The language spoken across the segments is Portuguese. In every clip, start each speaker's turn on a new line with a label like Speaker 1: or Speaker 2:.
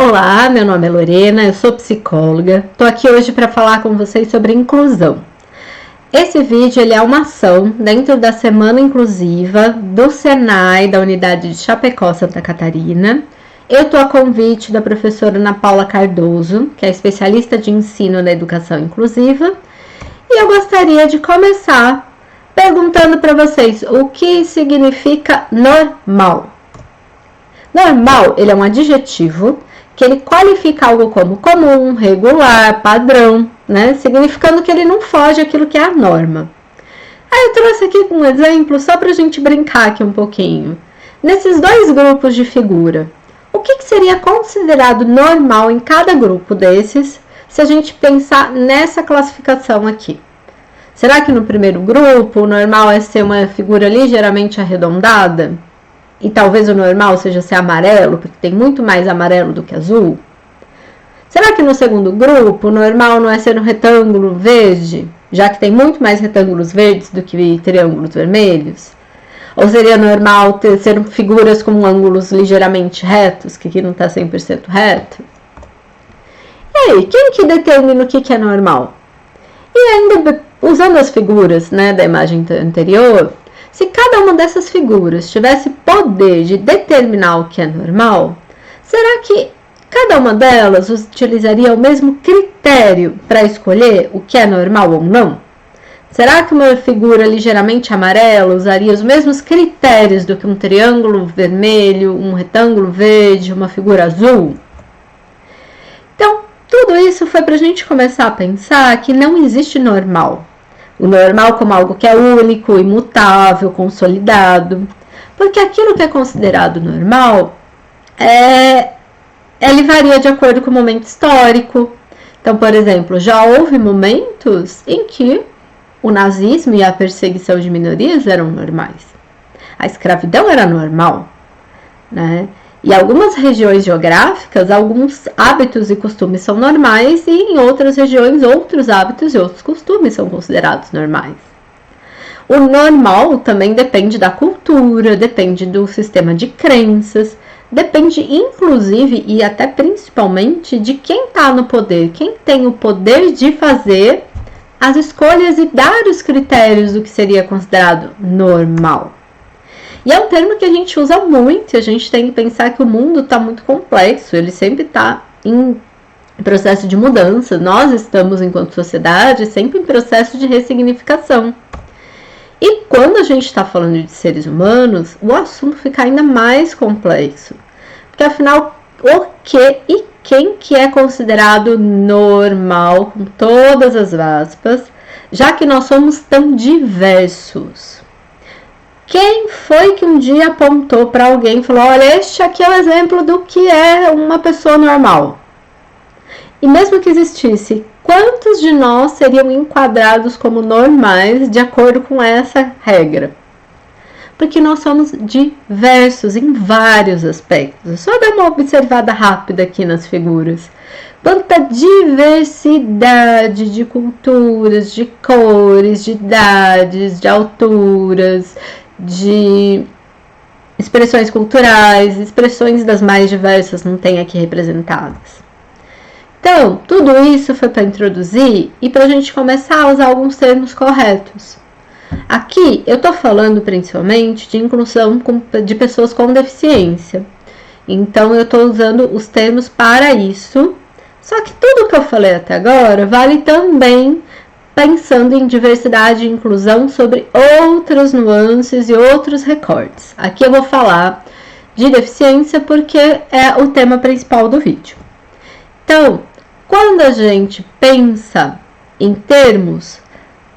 Speaker 1: Olá, meu nome é Lorena, eu sou psicóloga. Estou aqui hoje para falar com vocês sobre inclusão. Esse vídeo ele é uma ação dentro da Semana Inclusiva do Senai, da unidade de Chapecó, Santa Catarina. Eu estou a convite da professora Ana Paula Cardoso, que é especialista de ensino na educação inclusiva. E eu gostaria de começar perguntando para vocês o que significa normal. Normal, ele é um adjetivo que ele qualifica algo como comum, regular, padrão, né? Significando que ele não foge àquilo que é a norma. Aí eu trouxe aqui um exemplo só para a gente brincar aqui um pouquinho. Nesses dois grupos de figura, o que seria considerado normal em cada grupo desses, se a gente pensar nessa classificação aqui? Será que no primeiro grupo o normal é ser uma figura ligeiramente arredondada? E talvez o normal seja ser amarelo, porque tem muito mais amarelo do que azul? Será que no segundo grupo o normal não é ser um retângulo verde, já que tem muito mais retângulos verdes do que triângulos vermelhos? Ou seria normal ser figuras com ângulos ligeiramente retos, que aqui não está 100% reto? E aí, quem que determina o que é normal? E ainda, usando as figuras, né, da imagem anterior, se cada uma dessas figuras tivesse poder de determinar o que é normal, será que cada uma delas utilizaria o mesmo critério para escolher o que é normal ou não? Será que uma figura ligeiramente amarela usaria os mesmos critérios do que um triângulo vermelho, um retângulo verde, uma figura azul? Então, tudo isso foi para a gente começar a pensar que não existe normal. O normal como algo que é único, imutável, consolidado. Porque aquilo que é considerado normal, ele varia de acordo com o momento histórico. Então, por exemplo, já houve momentos em que o nazismo e a perseguição de minorias eram normais. A escravidão era normal, né? E em algumas regiões geográficas, alguns hábitos e costumes são normais e em outras regiões, outros hábitos e outros costumes são considerados normais. O normal também depende da cultura, depende do sistema de crenças, depende inclusive e até principalmente de quem está no poder, quem tem o poder de fazer as escolhas e dar os critérios do que seria considerado normal. E é um termo que a gente usa muito, e a gente tem que pensar que o mundo está muito complexo, ele sempre está em processo de mudança. Nós estamos, enquanto sociedade, sempre em processo de ressignificação. E quando a gente está falando de seres humanos, o assunto fica ainda mais complexo. Porque afinal, o que e quem que é considerado normal, com todas as aspas, já que nós somos tão diversos? Quem foi que um dia apontou para alguém e falou, olha, este aqui é o exemplo do que é uma pessoa normal? E mesmo que existisse, quantos de nós seriam enquadrados como normais de acordo com essa regra? Porque nós somos diversos em vários aspectos. Só dar uma observada rápida aqui nas figuras. Quanta diversidade de culturas, de cores, de idades, de alturas, de expressões culturais, expressões das mais diversas não tem aqui representadas. Então, tudo isso foi para introduzir e para a gente começar a usar alguns termos corretos. Aqui eu estou falando principalmente de inclusão de pessoas com deficiência. Então, eu estou usando os termos para isso. Só que tudo que eu falei até agora vale também pensando em diversidade e inclusão sobre outras nuances e outros recortes. Aqui eu vou falar de deficiência porque é o tema principal do vídeo. Então, quando a gente pensa em termos,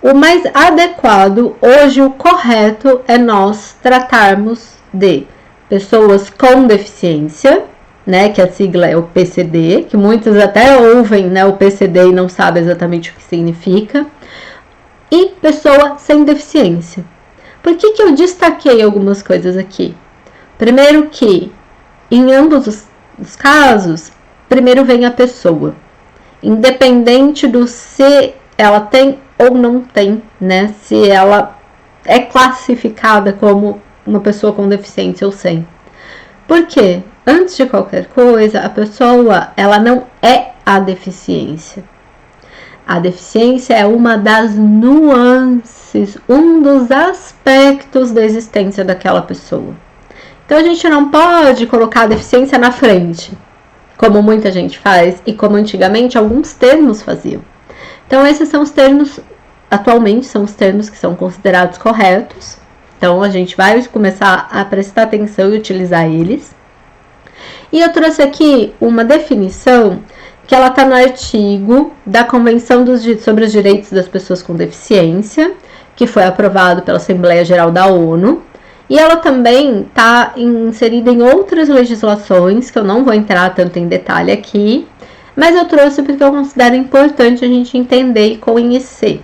Speaker 1: o mais adequado, hoje o correto é nós tratarmos de pessoas com deficiência, né, que a sigla é o PCD, que muitos até ouvem, né, o PCD e não sabem exatamente o que significa, e pessoa sem deficiência. Por que eu destaquei algumas coisas aqui? Primeiro que, em ambos os casos, primeiro vem a pessoa, independente do se ela tem ou não tem, né, se ela é classificada como uma pessoa com deficiência ou sem. Por quê? Antes de qualquer coisa, a pessoa, ela não é a deficiência. A deficiência é uma das nuances, um dos aspectos da existência daquela pessoa. Então a gente não pode colocar a deficiência na frente, como muita gente faz e como antigamente alguns termos faziam. Então esses são os termos, atualmente são os termos que são considerados corretos. Então a gente vai começar a prestar atenção e utilizar eles. E eu trouxe aqui uma definição que ela está no artigo da Convenção sobre os Direitos das Pessoas com Deficiência, que foi aprovado pela Assembleia Geral da ONU. E ela também está inserida em outras legislações, que eu não vou entrar tanto em detalhe aqui, mas eu trouxe porque eu considero importante a gente entender e conhecer.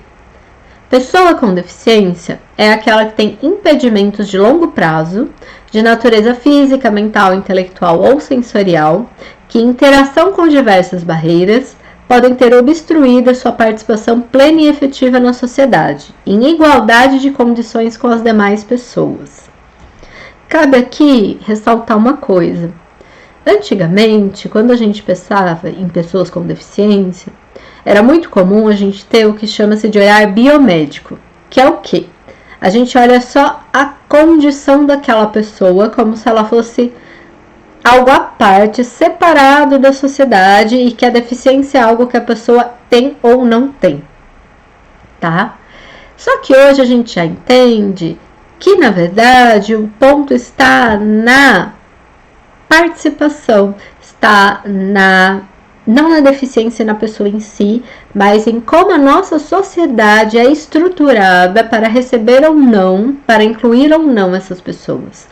Speaker 1: Pessoa com deficiência é aquela que tem impedimentos de longo prazo, de natureza física, mental, intelectual ou sensorial, que em interação com diversas barreiras podem ter obstruído sua participação plena e efetiva na sociedade, em igualdade de condições com as demais pessoas. Cabe aqui ressaltar uma coisa. Antigamente, quando a gente pensava em pessoas com deficiência, era muito comum a gente ter o que chama-se de olhar biomédico, que é o quê? A gente olha só a condição daquela pessoa como se ela fosse algo à parte, separado da sociedade, e que a deficiência é algo que a pessoa tem ou não tem, tá? Só que hoje a gente já entende que, na verdade, o ponto está na participação, está não na deficiência na pessoa em si, mas em como a nossa sociedade é estruturada para receber ou não, para incluir ou não essas pessoas.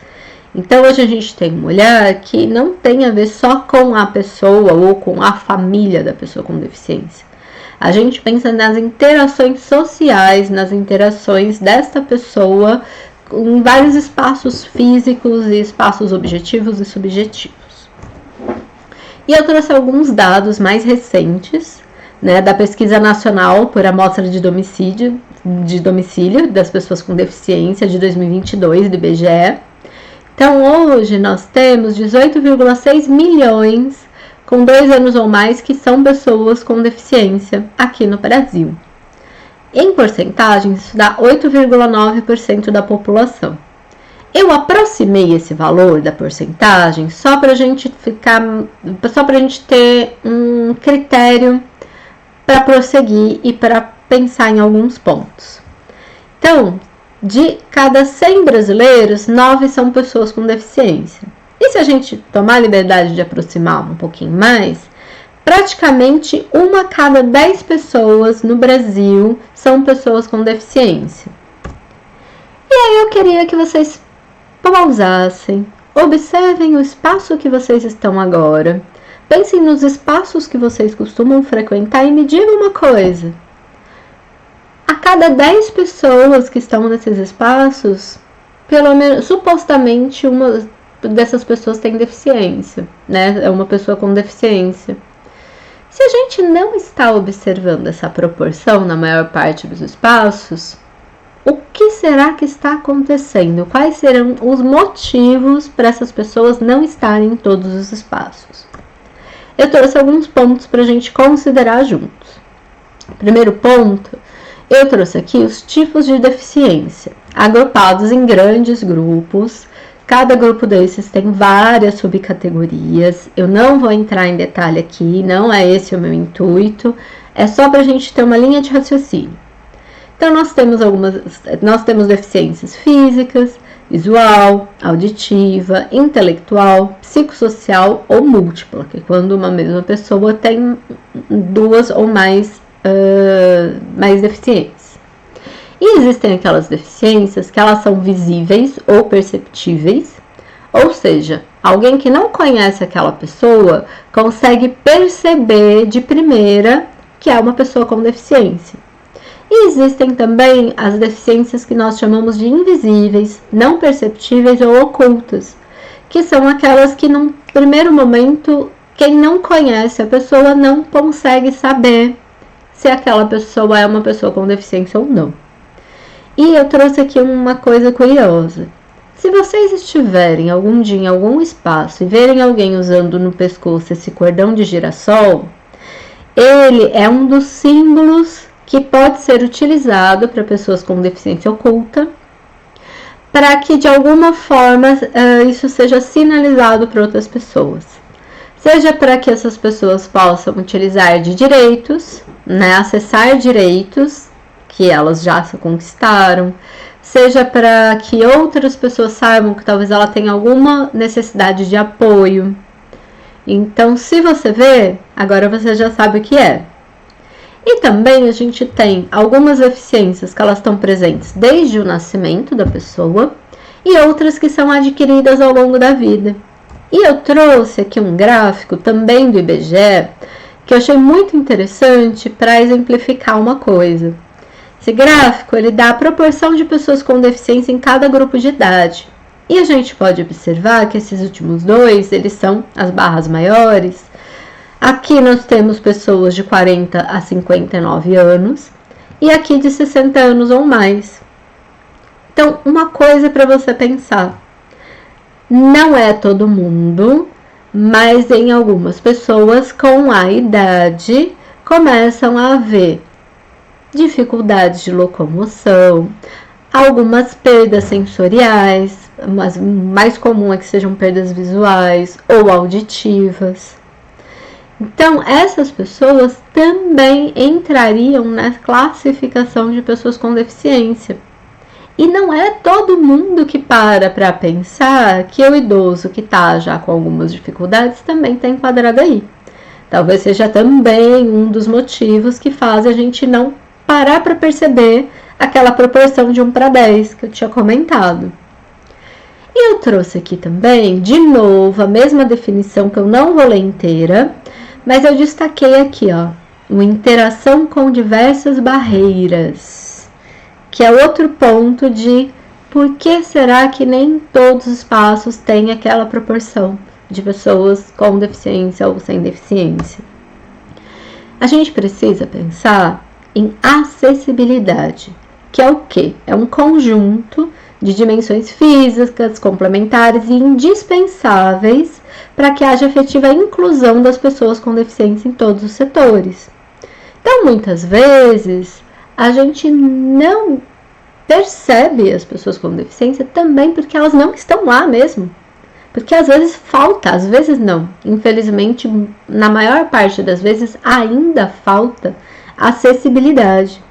Speaker 1: Então, hoje a gente tem um olhar que não tem a ver só com a pessoa ou com a família da pessoa com deficiência. A gente pensa nas interações sociais, nas interações desta pessoa em vários espaços físicos e espaços objetivos e subjetivos. E eu trouxe alguns dados mais recentes, né, da Pesquisa Nacional por Amostra de Domicílio das Pessoas com Deficiência de 2022, do IBGE. Então, hoje nós temos 18,6 milhões com 2 anos ou mais que são pessoas com deficiência aqui no Brasil. Em porcentagem, isso dá 8,9% da população. Eu aproximei esse valor da porcentagem só para a gente ter um critério para prosseguir e para pensar em alguns pontos. Então, de cada 100 brasileiros, 9 são pessoas com deficiência. E se a gente tomar a liberdade de aproximar um pouquinho mais, praticamente 1 a cada 10 pessoas no Brasil são pessoas com deficiência. E aí eu queria que vocês pausassem, observem o espaço que vocês estão agora, pensem nos espaços que vocês costumam frequentar e me digam uma coisa. A cada 10 pessoas que estão nesses espaços, pelo menos, supostamente, uma dessas pessoas tem deficiência, né? É uma pessoa com deficiência. Se a gente não está observando essa proporção na maior parte dos espaços, o que será que está acontecendo? Quais serão os motivos para essas pessoas não estarem em todos os espaços? Eu trouxe alguns pontos para a gente considerar juntos. Primeiro ponto, eu trouxe aqui os tipos de deficiência, agrupados em grandes grupos. Cada grupo desses tem várias subcategorias. Eu não vou entrar em detalhe aqui, não é esse o meu intuito. É só para a gente ter uma linha de raciocínio. Então, nós temos deficiências físicas, visual, auditiva, intelectual, psicossocial ou múltipla, que é quando uma mesma pessoa tem 2 ou mais deficiências. E existem aquelas deficiências que elas são visíveis ou perceptíveis, ou seja, alguém que não conhece aquela pessoa consegue perceber de primeira que é uma pessoa com deficiência. E existem também as deficiências que nós chamamos de invisíveis, não perceptíveis ou ocultas, que são aquelas que num primeiro momento, quem não conhece a pessoa não consegue saber se aquela pessoa é uma pessoa com deficiência ou não. E eu trouxe aqui uma coisa curiosa. Se vocês estiverem algum dia em algum espaço e verem alguém usando no pescoço esse cordão de girassol, ele é um dos símbolos que pode ser utilizado para pessoas com deficiência oculta, para que de alguma forma isso seja sinalizado para outras pessoas. Seja para que essas pessoas possam utilizar de direitos, né, acessar direitos que elas já se conquistaram, seja para que outras pessoas saibam que talvez ela tenha alguma necessidade de apoio. Então, se você vê, agora você já sabe o que é. E também a gente tem algumas deficiências que elas estão presentes desde o nascimento da pessoa e outras que são adquiridas ao longo da vida. E eu trouxe aqui um gráfico também do IBGE que eu achei muito interessante para exemplificar uma coisa. Esse gráfico ele dá a proporção de pessoas com deficiência em cada grupo de idade. E a gente pode observar que esses últimos dois, eles são as barras maiores. Aqui nós temos pessoas de 40 a 59 anos e aqui de 60 anos ou mais. Então, uma coisa para você pensar. Não é todo mundo, mas em algumas pessoas com a idade começam a haver dificuldades de locomoção, algumas perdas sensoriais, mas mais comum é que sejam perdas visuais ou auditivas. Então, essas pessoas também entrariam na classificação de pessoas com deficiência. E não é todo mundo que para pensar que o idoso que está já com algumas dificuldades também está enquadrado aí. Talvez seja também um dos motivos que faz a gente não parar para perceber aquela proporção de 1 para 10 que eu tinha comentado. E eu trouxe aqui também, de novo, a mesma definição que eu não vou ler inteira, mas eu destaquei aqui, ó, uma interação com diversas barreiras, que é outro ponto de por que será que nem todos os espaços têm aquela proporção de pessoas com deficiência ou sem deficiência. A gente precisa pensar em acessibilidade, que é o quê? É um conjunto de dimensões físicas, complementares e indispensáveis para que haja efetiva inclusão das pessoas com deficiência em todos os setores. Então, muitas vezes, a gente não percebe as pessoas com deficiência também porque elas não estão lá mesmo. Porque às vezes falta, às vezes não. Infelizmente, na maior parte das vezes, ainda falta acessibilidade.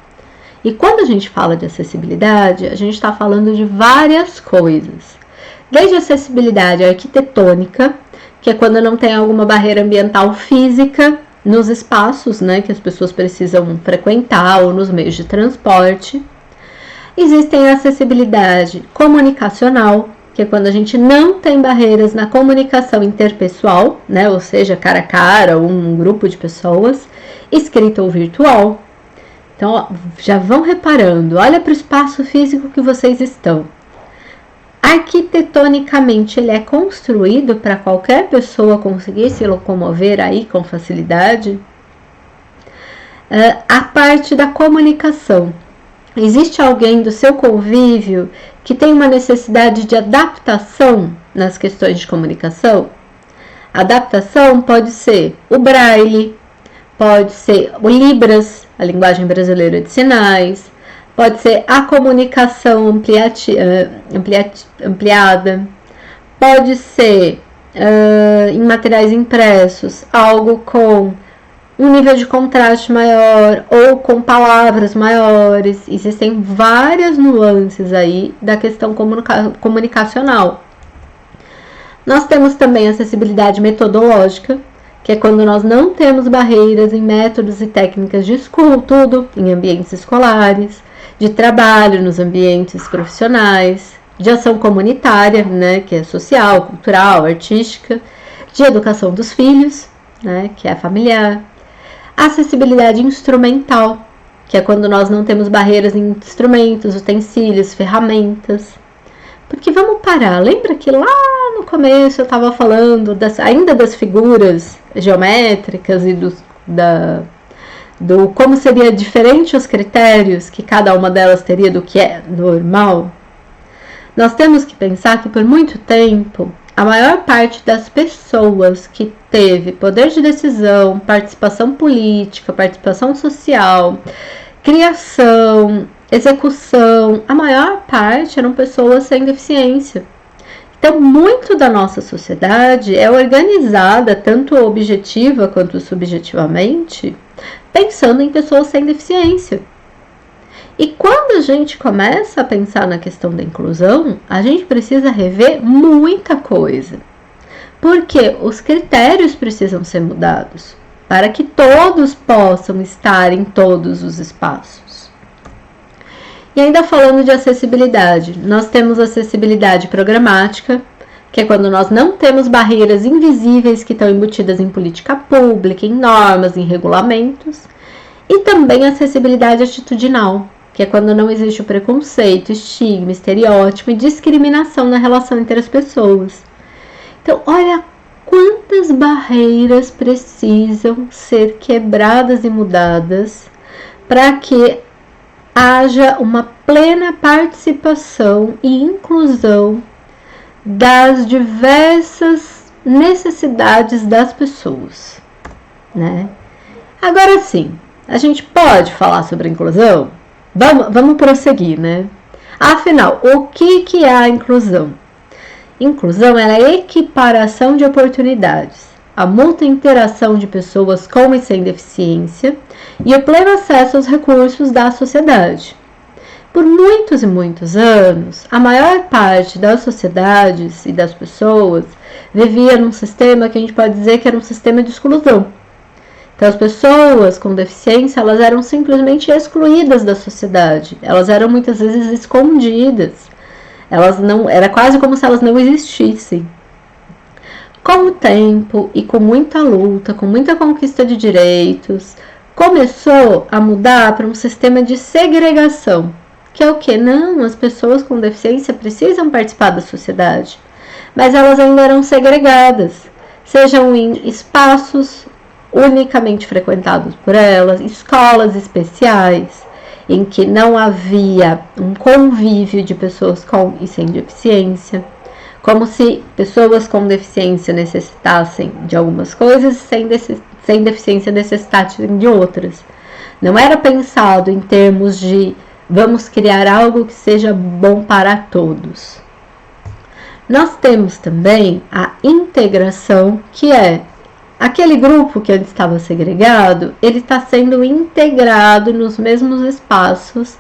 Speaker 1: E quando a gente fala de acessibilidade, a gente está falando de várias coisas. Desde acessibilidade arquitetônica, que é quando não tem alguma barreira ambiental física nos espaços, né, que as pessoas precisam frequentar ou nos meios de transporte. Existem a acessibilidade comunicacional, que é quando a gente não tem barreiras na comunicação interpessoal, né, ou seja, cara a cara ou um grupo de pessoas, escrita ou virtual. Então, ó, já vão reparando, olha para o espaço físico que vocês estão. Arquitetonicamente, ele é construído para qualquer pessoa conseguir se locomover aí com facilidade. A parte da comunicação. Existe alguém do seu convívio que tem uma necessidade de adaptação nas questões de comunicação? Adaptação pode ser o braille, pode ser o Libras, a linguagem brasileira de sinais, pode ser a comunicação ampliada, pode ser em materiais impressos, algo com um nível de contraste maior ou com palavras maiores. Existem várias nuances aí da questão comunicacional. Nós temos também acessibilidade metodológica, que é quando nós não temos barreiras em métodos e técnicas de estudo, em ambientes escolares, de trabalho nos ambientes profissionais, de ação comunitária, né, que é social, cultural, artística, de educação dos filhos, né, que é familiar. Acessibilidade instrumental, que é quando nós não temos barreiras em instrumentos, utensílios, ferramentas. Porque vamos parar, lembra que lá no começo eu estava falando ainda das figuras geométricas e do como seria diferente os critérios que cada uma delas teria do que é normal? Nós temos que pensar que por muito tempo, a maior parte das pessoas que teve poder de decisão, participação política, participação social, criação, execução, a maior parte eram pessoas sem deficiência. Então, muito da nossa sociedade é organizada, tanto objetiva quanto subjetivamente, pensando em pessoas sem deficiência. E quando a gente começa a pensar na questão da inclusão, a gente precisa rever muita coisa. Porque os critérios precisam ser mudados para que todos possam estar em todos os espaços. E ainda falando de acessibilidade, nós temos acessibilidade programática, que é quando nós não temos barreiras invisíveis que estão embutidas em política pública, em normas, em regulamentos, e também acessibilidade atitudinal, que é quando não existe o preconceito, estigma, estereótipo e discriminação na relação entre as pessoas. Então, olha quantas barreiras precisam ser quebradas e mudadas para que haja uma plena participação e inclusão das diversas necessidades das pessoas, né? Agora sim, a gente pode falar sobre inclusão? Vamos prosseguir, né? Afinal, o que é a inclusão? Inclusão é a equiparação de oportunidades, a mútua interação de pessoas com e sem deficiência e o pleno acesso aos recursos da sociedade. Por muitos e muitos anos, a maior parte das sociedades e das pessoas vivia num sistema que a gente pode dizer que era um sistema de exclusão. Então, as pessoas com deficiência, elas eram simplesmente excluídas da sociedade. Elas eram muitas vezes escondidas. Era quase como se elas não existissem. Com o tempo e com muita luta, com muita conquista de direitos, começou a mudar para um sistema de segregação. Que é o quê? Não, as pessoas com deficiência precisam participar da sociedade. Mas elas ainda eram segregadas. Sejam em espaços unicamente frequentados por elas, escolas especiais, em que não havia um convívio de pessoas com e sem deficiência, como se pessoas com deficiência necessitassem de algumas coisas e sem deficiência necessitassem de outras. Não era pensado em termos de vamos criar algo que seja bom para todos. Nós temos também a integração, que é aquele grupo que antes estava segregado, ele está sendo integrado nos mesmos espaços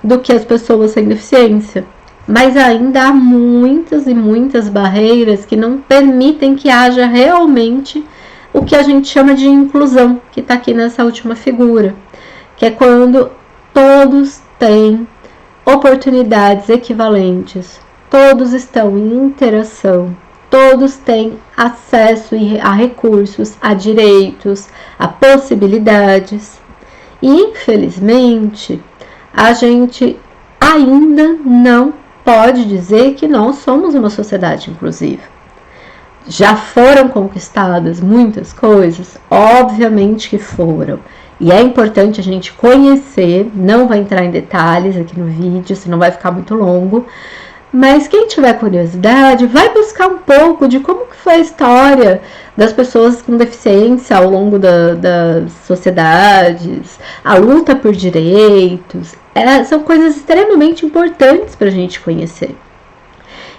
Speaker 1: do que as pessoas sem deficiência. Mas ainda há muitas e muitas barreiras que não permitem que haja realmente o que a gente chama de inclusão, que está aqui nessa última figura, que é quando todos têm oportunidades equivalentes, todos estão em interação, todos têm acesso a recursos, a direitos, a possibilidades. E, infelizmente, a gente ainda não pode dizer que nós somos uma sociedade inclusiva. Já foram conquistadas muitas coisas? Obviamente que foram. E é importante a gente conhecer, não vai entrar em detalhes aqui no vídeo, senão vai ficar muito longo. Mas quem tiver curiosidade, vai buscar um pouco de como que foi a história das pessoas com deficiência ao longo das sociedades, a luta por direitos. São coisas extremamente importantes para a gente conhecer.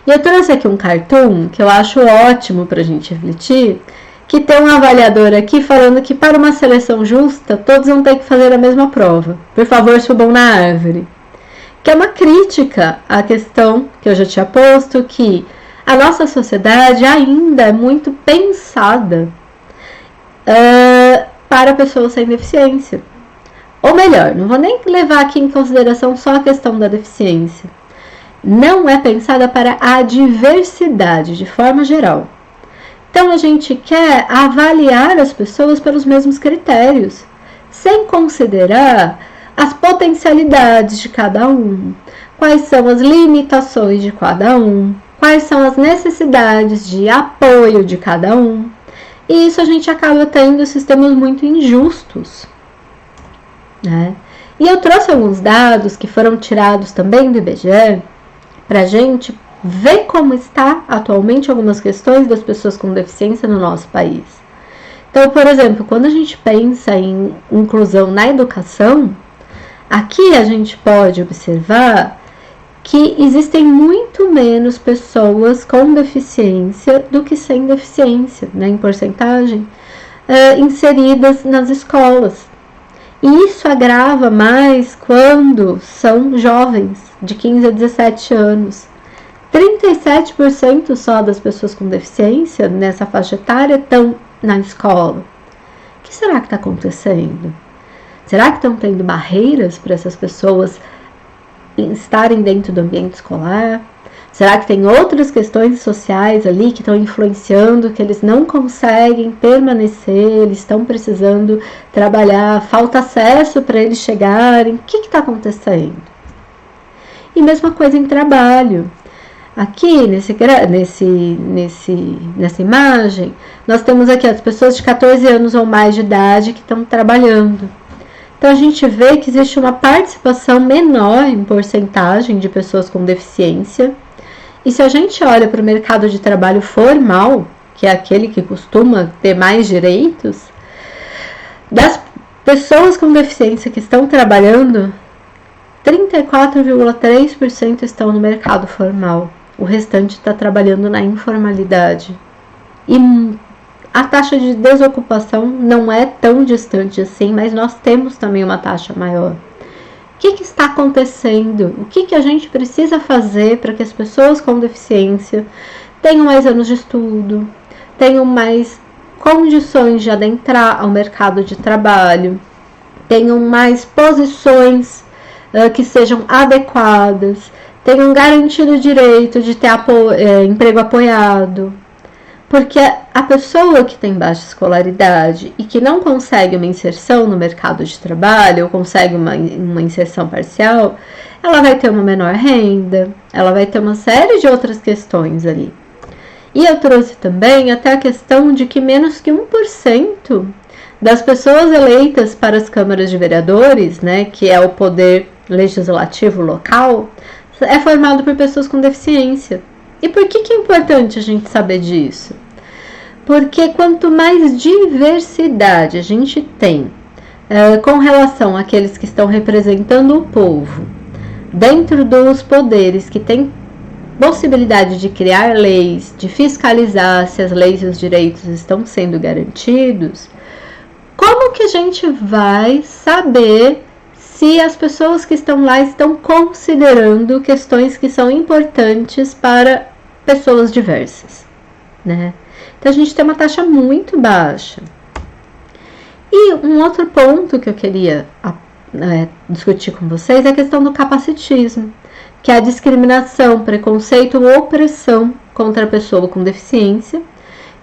Speaker 1: E eu trouxe aqui um cartoon que eu acho ótimo para a gente refletir, que tem um avaliador aqui falando que para uma seleção justa, todos vão ter que fazer a mesma prova. Por favor, subam na árvore. Que é uma crítica à questão que eu já tinha posto, que a nossa sociedade ainda é muito pensada para pessoas sem deficiência. Ou melhor, não vou nem levar aqui em consideração só a questão da deficiência. Não é pensada para a diversidade, de forma geral. Então, a gente quer avaliar as pessoas pelos mesmos critérios, sem considerar as potencialidades de cada um, quais são as limitações de cada um, quais são as necessidades de apoio de cada um. E isso a gente acaba tendo sistemas muito injustos, né? E eu trouxe alguns dados que foram tirados também do IBGE para a gente ver como está atualmente algumas questões das pessoas com deficiência no nosso país. Então, por exemplo, quando a gente pensa em inclusão na educação, aqui a gente pode observar que existem muito menos pessoas com deficiência do que sem deficiência, né, em porcentagem, inseridas nas escolas. E isso agrava mais quando são jovens, de 15 a 17 anos. 37% só das pessoas com deficiência nessa faixa etária estão na escola. O que será que está acontecendo? Será que estão tendo barreiras para essas pessoas estarem dentro do ambiente escolar? Será que tem outras questões sociais ali que estão influenciando, que eles não conseguem permanecer, eles estão precisando trabalhar, falta acesso para eles chegarem? O que está acontecendo? E mesma coisa em trabalho. Aqui, nessa imagem, nós temos aqui as pessoas de 14 anos ou mais de idade que estão trabalhando. Então, a gente vê que existe uma participação menor em porcentagem de pessoas com deficiência. E se a gente olha para o mercado de trabalho formal, que é aquele que costuma ter mais direitos, das pessoas com deficiência que estão trabalhando, 34,3% estão no mercado formal. O restante está trabalhando na informalidade. E a taxa de desocupação não é tão distante assim, mas nós temos também uma taxa maior. O que está acontecendo? O que a gente precisa fazer para que as pessoas com deficiência tenham mais anos de estudo, tenham mais condições de adentrar ao mercado de trabalho, tenham mais posições que sejam adequadas, tenham garantido o direito de ter emprego apoiado? Porque a pessoa que tem baixa escolaridade e que não consegue uma inserção no mercado de trabalho, ou consegue uma inserção parcial, ela vai ter uma menor renda, ela vai ter uma série de outras questões ali. E eu trouxe também até a questão de que menos que 1% das pessoas eleitas para as câmaras de vereadores, né, que é o poder legislativo local, é formado por pessoas com deficiência. E por que é importante a gente saber disso? Porque quanto mais diversidade a gente tem com relação àqueles que estão representando o povo, dentro dos poderes que têm possibilidade de criar leis, de fiscalizar se as leis e os direitos estão sendo garantidos, como que a gente vai saber se as pessoas que estão lá estão considerando questões que são importantes para pessoas diversas, né? Então, a gente tem uma taxa muito baixa. E um outro ponto que eu queria discutir com vocês é a questão do capacitismo, que é a discriminação, preconceito ou opressão contra a pessoa com deficiência,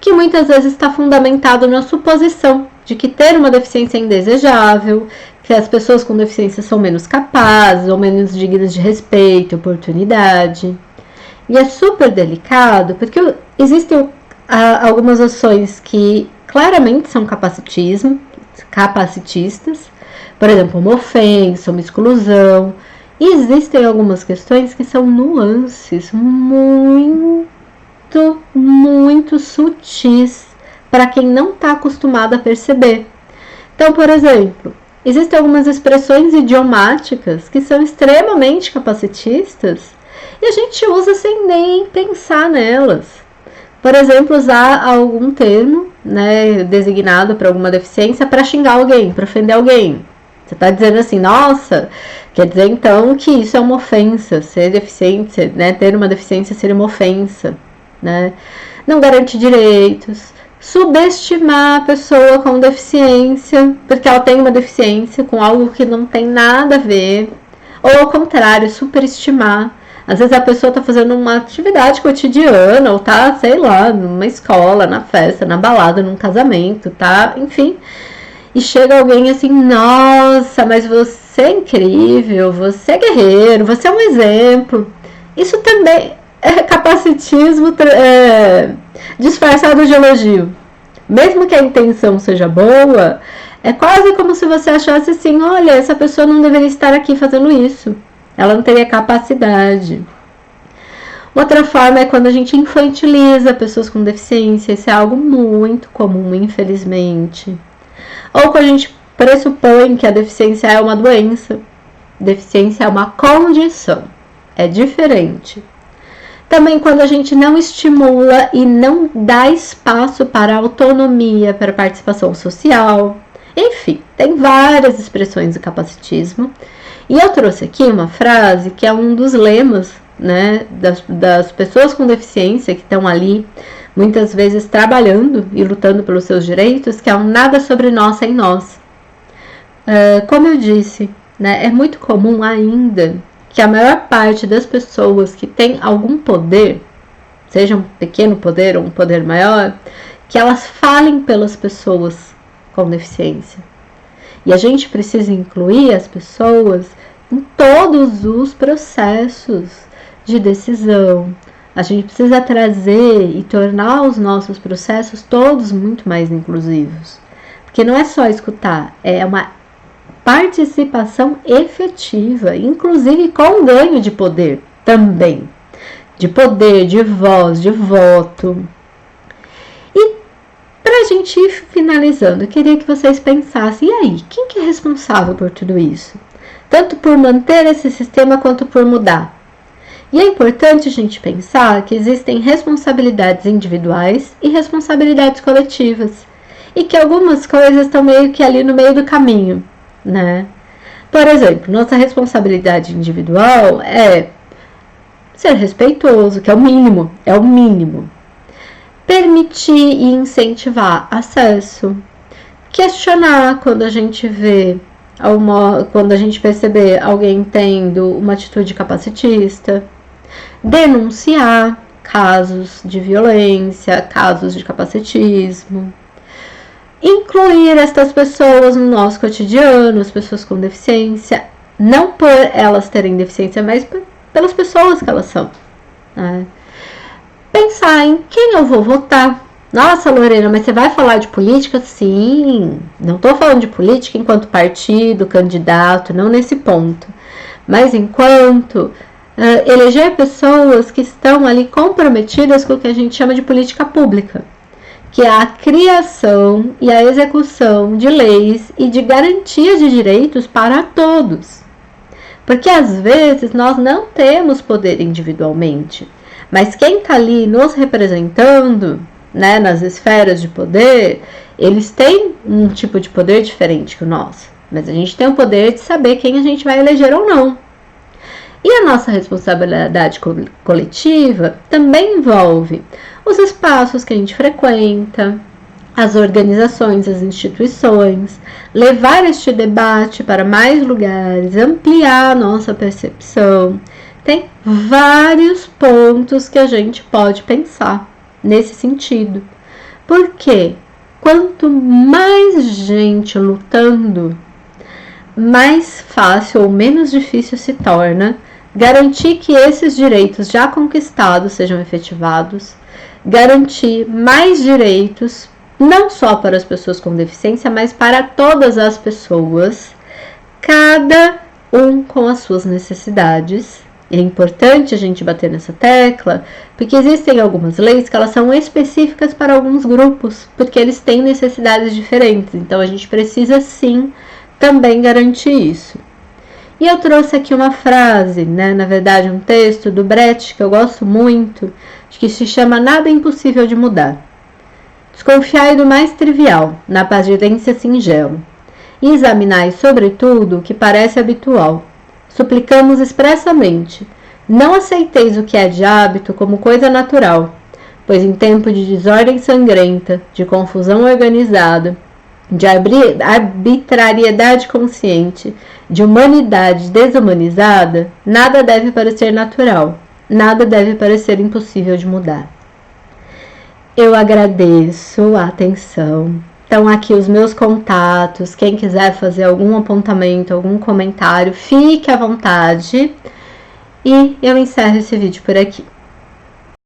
Speaker 1: que muitas vezes está fundamentado na suposição de que ter uma deficiência é indesejável, que as pessoas com deficiência são menos capazes ou menos dignas de respeito, oportunidade. E é super delicado porque existem algumas ações que claramente são capacitistas, por exemplo, uma ofensa, uma exclusão. E existem algumas questões que são nuances muito sutis para quem não está acostumado a perceber. Então, por exemplo, existem algumas expressões idiomáticas que são extremamente capacitistas e a gente usa sem nem pensar nelas. Por exemplo, usar algum termo, né, designado para alguma deficiência para xingar alguém, para ofender alguém. Você está dizendo assim, nossa, quer dizer então que isso é uma ofensa, ser deficiente, né, ter uma deficiência seria uma ofensa, né? Não garante direitos, subestimar a pessoa com deficiência, porque ela tem uma deficiência com algo que não tem nada a ver, ou ao contrário, superestimar. Às vezes a pessoa está fazendo uma atividade cotidiana, ou tá, sei lá, numa escola, na festa, na balada, num casamento, tá? Enfim. E chega alguém assim, nossa, mas você é incrível, você é guerreiro, você é um exemplo. Isso também é capacitismo disfarçado de elogio. Mesmo que a intenção seja boa, é quase como se você achasse assim, olha, essa pessoa não deveria estar aqui fazendo isso. Ela não teria capacidade. Outra forma é quando a gente infantiliza pessoas com deficiência, isso é algo muito comum, infelizmente. Ou quando a gente pressupõe que a deficiência é uma doença, deficiência é uma condição, é diferente. Também quando a gente não estimula e não dá espaço para autonomia, para participação social. Enfim, tem várias expressões do capacitismo. E eu trouxe aqui uma frase que é um dos lemas, né, das pessoas com deficiência que estão ali, muitas vezes trabalhando e lutando pelos seus direitos, que é um nada sobre nós sem nós. Como eu disse, né, é muito comum ainda que a maior parte das pessoas que tem algum poder, seja um pequeno poder ou um poder maior, que elas falem pelas pessoas com deficiência. E a gente precisa incluir as pessoas em todos os processos de decisão. A gente precisa trazer e tornar os nossos processos todos muito mais inclusivos. Porque não é só escutar, é uma participação efetiva, inclusive com ganho de poder também. De poder, de voz, de voto. E para a gente ir finalizando, eu queria que vocês pensassem, e aí, quem que é responsável por tudo isso? Tanto por manter esse sistema quanto por mudar. E é importante a gente pensar que existem responsabilidades individuais e responsabilidades coletivas. E que algumas coisas estão meio que ali no meio do caminho, né? Por exemplo, nossa responsabilidade individual é ser respeitoso, que é o mínimo, Permitir e incentivar acesso. Questionar quando a gente vê quando a gente perceber alguém tendo uma atitude capacitista, denunciar casos de violência, casos de capacitismo, incluir estas pessoas no nosso cotidiano, as pessoas com deficiência, não por elas terem deficiência, mas pelas pessoas que elas são, né? Pensar em quem eu vou votar. Nossa, Lorena, mas você vai falar de política? Sim, não estou falando de política enquanto partido, candidato, não nesse ponto. Mas enquanto eleger pessoas que estão ali comprometidas com o que a gente chama de política pública, que é a criação e a execução de leis e de garantia de direitos para todos. Porque às vezes nós não temos poder individualmente, mas quem está ali nos representando, né, nas esferas de poder, eles têm um tipo de poder diferente que o nosso, mas a gente tem o poder de saber quem a gente vai eleger ou não. E a nossa responsabilidade coletiva também envolve os espaços que a gente frequenta, as organizações, as instituições, levar este debate para mais lugares, ampliar a nossa percepção. Tem vários pontos que a gente pode pensar nesse sentido. Porque quanto mais gente lutando, mais fácil ou menos difícil se torna garantir que esses direitos já conquistados sejam efetivados, garantir mais direitos, não só para as pessoas com deficiência, mas para todas as pessoas, cada um com as suas necessidades. É importante a gente bater nessa tecla, porque existem algumas leis que elas são específicas para alguns grupos, porque eles têm necessidades diferentes. Então, a gente precisa, sim, também garantir isso. E eu trouxe aqui uma frase, né, na verdade, um texto do Brecht, que eu gosto muito, que se chama Nada é Impossível de Mudar. Desconfiai do mais trivial, na paciência singelo, e examinai, sobretudo, o que parece habitual. Suplicamos expressamente, não aceiteis o que é de hábito como coisa natural, pois em tempo de desordem sangrenta, de confusão organizada, de arbitrariedade consciente, de humanidade desumanizada, nada deve parecer natural, nada deve parecer impossível de mudar. Eu agradeço a atenção. Então, aqui os meus contatos, quem quiser fazer algum apontamento, algum comentário, fique à vontade. E eu encerro esse vídeo por aqui.